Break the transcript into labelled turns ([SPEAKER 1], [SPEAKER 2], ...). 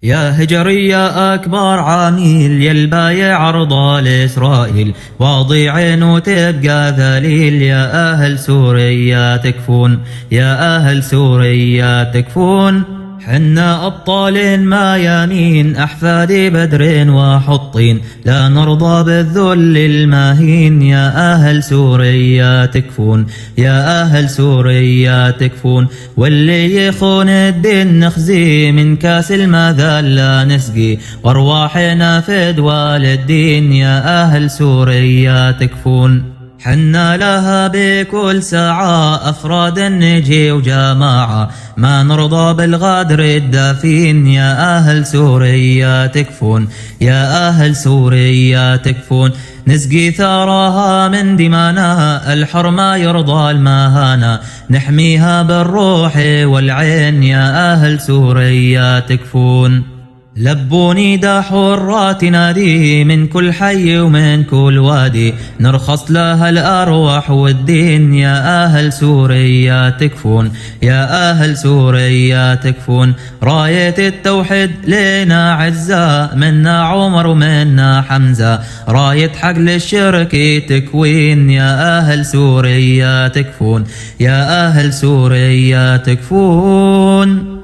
[SPEAKER 1] يا هجري يا أكبر عميل يا البايع عرض لإسرائيل، واضيعين وتبقى ذليل. يا أهل سوريا تكفون، يا أهل سوريا تكفون. حنا أبطال ما يمين أحفاد بدر وحطين، لا نرضى بالذل المهين. يا أهل سوريا تكفون، يا أهل سوريا تكفون. واللي يخون الدين نخزي من كاس المذلة نسقي، وارواحنا فدوى للدين. يا أهل سوريا تكفون. حنا لها بكل ساعة أفراد نجي وجماعة، ما نرضى بالغدر الدفين. يا أهل سوريا تكفون، يا أهل سوريا تكفون. نسقي ثارها من دمانا الحر ما يرضى المهانة، نحميها بالروح والعين. يا أهل سوريا تكفون. لبوا نداء حرات نادي من كل حي ومن كل وادي، نرخص لها الأرواح والدين. يا أهل سوريا تكفون، يا أهل سوريا تكفون. راية التوحيد لنا عزة، منا عمر ومنا حمزة، راية حقل الشرك تكوين. يا أهل سوريا تكفون، يا أهل سوريا تكفون.